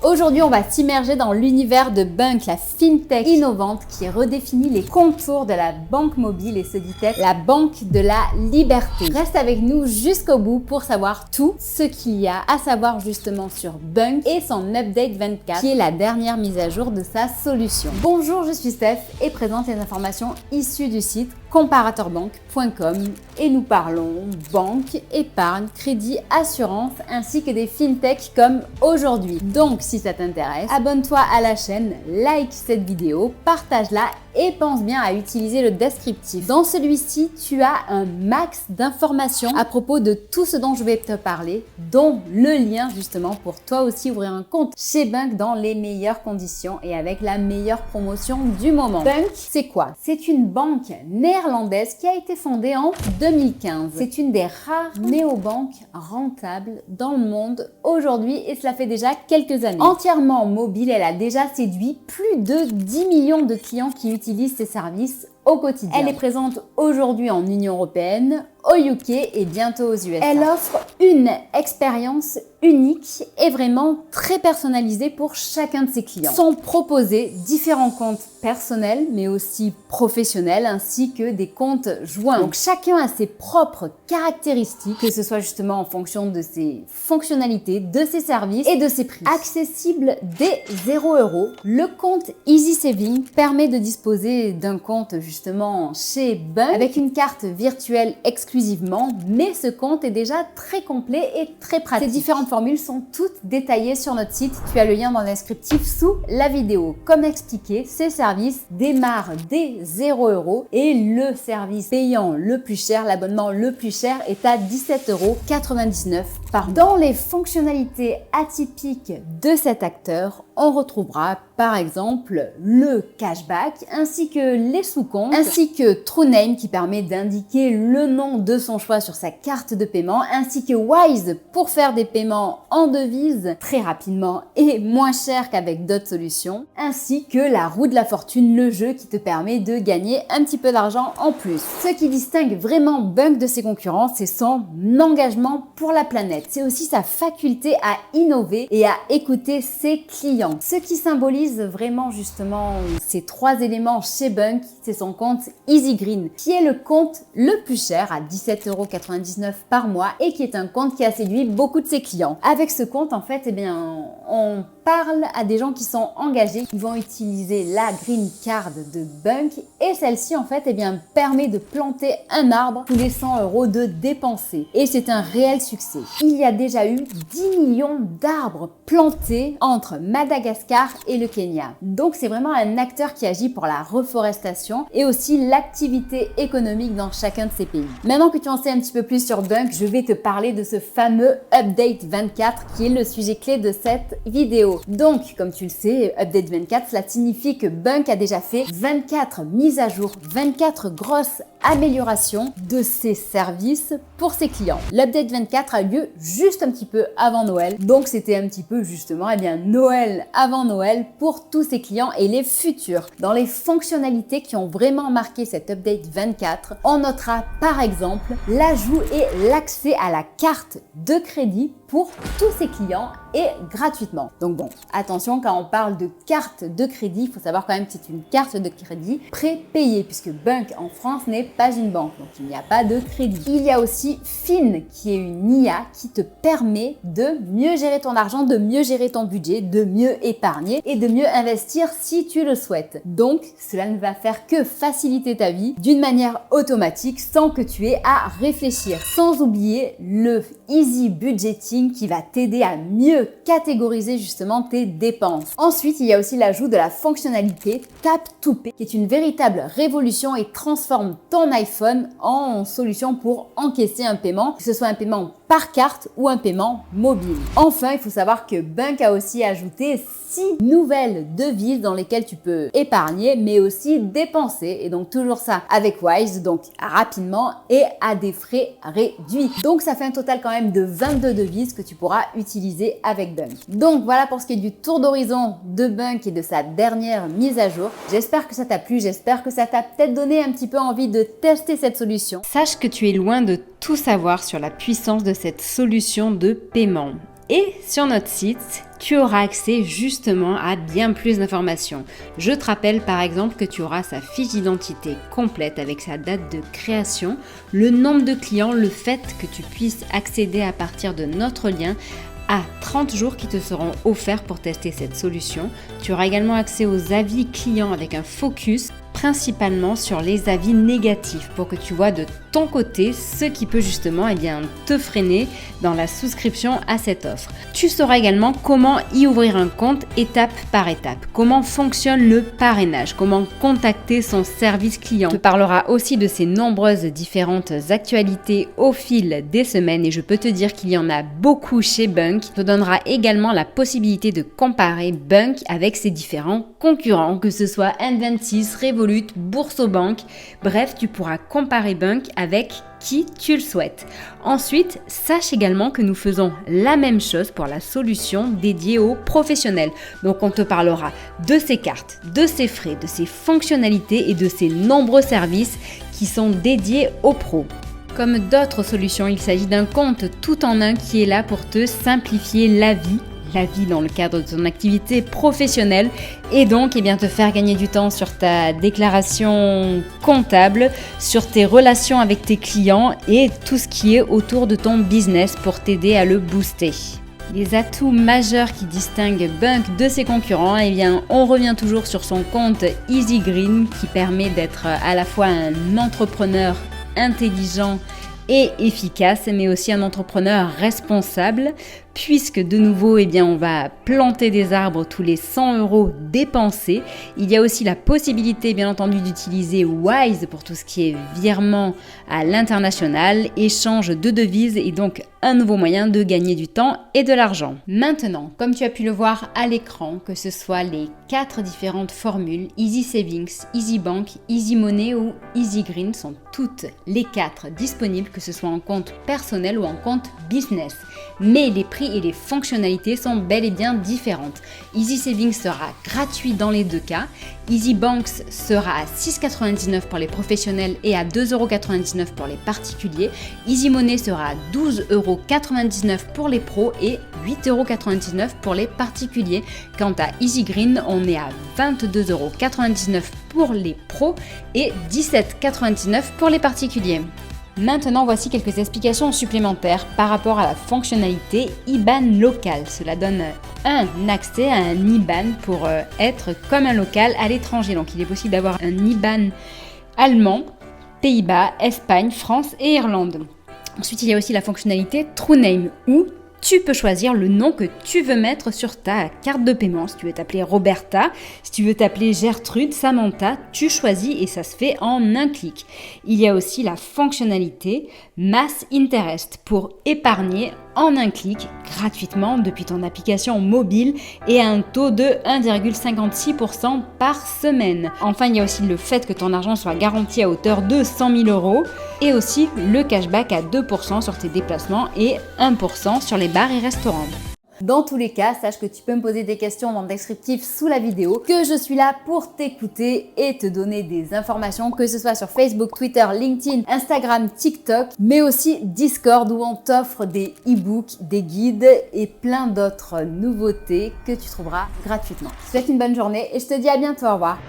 Aujourd'hui, on va s'immerger dans l'univers de Bunk, la fintech innovante qui redéfinit les contours de la banque mobile et se dit-elle la banque de la liberté. Reste avec nous jusqu'au bout pour savoir tout ce qu'il y a à savoir justement sur Bunk et son update 24 qui est la dernière mise à jour de sa solution. Bonjour, je suis Steph et présente les informations issues du site comparatorbank.com et nous parlons banque, épargne, crédit, assurance ainsi que des fintech comme aujourd'hui. Donc si ça t'intéresse, abonne-toi à la chaîne, like cette vidéo, partage-la et pense bien à utiliser le descriptif. Dans celui-ci, tu as un max d'informations à propos de tout ce dont je vais te parler, dont le lien justement pour toi aussi ouvrir un compte chez Bunk dans les meilleures conditions et avec la meilleure promotion du moment. Bunk, c'est quoi? C'est une banque néerlandaise qui a été fondée en 2015. C'est une des rares néobanques rentables dans le monde aujourd'hui et cela fait déjà quelques années. Entièrement mobile, elle a déjà séduit plus de 10 millions de clients qui utilisent ses services au quotidien. Elle est présente aujourd'hui en Union européenne, au UK et bientôt aux USA. Elle offre une expérience unique et vraiment très personnalisée pour chacun de ses clients. Sont proposés différents comptes personnels mais aussi professionnels ainsi que des comptes joints. Donc chacun a ses propres caractéristiques, que ce soit justement en fonction de ses fonctionnalités, de ses services et de ses prix. Accessible dès 0 €, le compte Easy Saving permet de disposer d'un compte justement chez Bunk avec une carte virtuelle exclusivement, mais ce compte est déjà très complet et très pratique. Ces différentes formules sont toutes détaillées sur notre site. Tu as le lien dans le descriptif sous la vidéo. Comme expliqué, ces services démarrent dès 0 € et le service payant le plus cher, l'abonnement le plus cher est à 17,99 € par mois. Dans les fonctionnalités atypiques de cet acteur, on retrouvera par exemple le cashback ainsi que les sous-comptes ainsi que TrueName qui permet d'indiquer le nom de son choix sur sa carte de paiement ainsi que Wise pour faire des paiements en devises très rapidement et moins cher qu'avec d'autres solutions ainsi que la roue de la fortune, le jeu qui te permet de gagner un petit peu d'argent en plus. Ce qui distingue vraiment Bunk de ses concurrents, c'est son engagement pour la planète. C'est aussi sa faculté à innover et à écouter ses clients. Ce qui symbolise vraiment justement ces trois éléments chez Bunk, c'est son compte Easy Green, qui est le compte le plus cher à 17,99 € par mois et qui est un compte qui a séduit beaucoup de ses clients. Avec ce compte, en fait, on parle à des gens qui sont engagés, qui vont utiliser la Green Card de Bunk et celle-ci, en fait, permet de planter un arbre tous les 100 € de dépensés. Et c'est un réel succès. Il y a déjà eu 10 millions d'arbres plantés entre Madagascar et le Kenya. Donc, c'est vraiment un acteur qui agit pour la reforestation et aussi l'activité économique dans chacun de ces pays. Maintenant que tu en sais un petit peu plus sur Bunk, je vais te parler de ce fameux Update 24 qui est le sujet clé de cette vidéo. Donc, comme tu le sais, Update 24, cela signifie que Bunk a déjà fait 24 mises à jour, 24 grosses améliorations de ses services pour ses clients. L'Update 24 a lieu juste un petit peu avant Noël. Donc, c'était un petit peu justement Noël avant Noël pour tous ses clients et les futurs. Dans les fonctionnalités qui ont vraiment marqué cet Update 24, on notera par exemple l'ajout et l'accès à la carte de crédit pour tous ses clients et gratuitement. Donc bon, attention, quand on parle de carte de crédit, il faut savoir quand même que c'est une carte de crédit prépayée puisque Bunk en France n'est pas une banque, donc il n'y a pas de crédit. Il y a aussi Fin qui est une IA qui te permet de mieux gérer ton argent, de mieux gérer ton budget, de mieux épargner et de mieux investir si tu le souhaites. Donc cela ne va faire que faciliter ta vie d'une manière automatique sans que tu aies à réfléchir. Sans oublier le Easy Budgeting qui va t'aider à mieux catégoriser justement tes dépenses. Ensuite, il y a aussi l'ajout de la fonctionnalité Tap to Pay qui est une véritable révolution et transforme ton iPhone en solution pour encaisser un paiement, que ce soit un paiement par carte ou un paiement mobile. Enfin, il faut savoir que Bunk a aussi ajouté 6 nouvelles devises dans lesquelles tu peux épargner mais aussi dépenser et donc toujours ça avec Wise, donc rapidement et à des frais réduits. Donc ça fait un total quand même de 22 devises que tu pourras utiliser avec Bunk. Donc voilà pour ce qui est du tour d'horizon de Bunk et de sa dernière mise à jour. J'espère que ça t'a plu, j'espère que ça t'a peut-être donné un petit peu envie de tester cette solution. Sache que tu es loin de tout savoir sur la puissance de cette solution de paiement. Et sur notre site, tu auras accès justement à bien plus d'informations. Je te rappelle par exemple que tu auras sa fiche d'identité complète avec sa date de création, le nombre de clients, le fait que tu puisses accéder à partir de notre lien à 30 jours qui te seront offerts pour tester cette solution. Tu auras également accès aux avis clients avec un focus principalement sur les avis négatifs pour que tu vois de ton côté ce qui peut justement te freiner dans la souscription à cette offre. Tu sauras également comment y ouvrir un compte étape par étape, comment fonctionne le parrainage, comment contacter son service client. On te parlera aussi de ces nombreuses différentes actualités au fil des semaines et je peux te dire qu'il y en a beaucoup chez Bunk. On te donnera également la possibilité de comparer Bunk avec ses différents concurrents, que ce soit Enventis, Revolut, Boursobank, bref, tu pourras comparer Bunk avec qui tu le souhaites. Ensuite, sache également que nous faisons la même chose pour la solution dédiée aux professionnels. Donc on te parlera de ces cartes, de ces frais, de ces fonctionnalités et de ces nombreux services qui sont dédiés aux pros. Comme d'autres solutions, il s'agit d'un compte tout en un qui est là pour te simplifier la vie dans le cadre de ton activité professionnelle et donc te faire gagner du temps sur ta déclaration comptable, sur tes relations avec tes clients et tout ce qui est autour de ton business pour t'aider à le booster. Les atouts majeurs qui distinguent Bunk de ses concurrents, on revient toujours sur son compte Easy Green qui permet d'être à la fois un entrepreneur intelligent et efficace, mais aussi un entrepreneur responsable, puisque de nouveau, on va planter des arbres tous les 100 € dépensés. Il y a aussi la possibilité, bien entendu, d'utiliser Wise pour tout ce qui est virement à l'international, échange de devises et donc un nouveau moyen de gagner du temps et de l'argent. Maintenant, comme tu as pu le voir à l'écran, que ce soit les 4 différentes formules, Easy Savings, Easy Bank, Easy Money ou Easy Green sont toutes les 4 disponibles, que ce soit en compte personnel ou en compte business. Mais les prix et les fonctionnalités sont bel et bien différentes. Easy Savings sera gratuit dans les deux cas. Easy Banks sera à 6,99 € pour les professionnels et à 2,99 € pour les particuliers. Easy Money sera à 12,99 € pour les pros et 8,99 € pour les particuliers. Quant à Easy Green, on est à 22,99 € pour les pros et 17,99 € pour les particuliers. Maintenant, voici quelques explications supplémentaires par rapport à la fonctionnalité IBAN local. Cela donne un accès à un IBAN pour être comme un local à l'étranger. Donc, il est possible d'avoir un IBAN allemand, Pays-Bas, Espagne, France et Irlande. Ensuite, il y a aussi la fonctionnalité TrueName où tu peux choisir le nom que tu veux mettre sur ta carte de paiement. Si tu veux t'appeler Roberta, si tu veux t'appeler Gertrude, Samantha, tu choisis et ça se fait en un clic. Il y a aussi la fonctionnalité Mass Interest pour épargner en un clic gratuitement depuis ton application mobile et à un taux de 1,56% par semaine. Enfin, il y a aussi le fait que ton argent soit garanti à hauteur de 100 000 € et aussi le cashback à 2% sur tes déplacements et 1% sur les bars et restaurants. Dans tous les cas, sache que tu peux me poser des questions dans le descriptif sous la vidéo, que je suis là pour t'écouter et te donner des informations, que ce soit sur Facebook, Twitter, LinkedIn, Instagram, TikTok, mais aussi Discord où on t'offre des e-books, des guides et plein d'autres nouveautés que tu trouveras gratuitement. Je te souhaite une bonne journée et je te dis à bientôt, au revoir.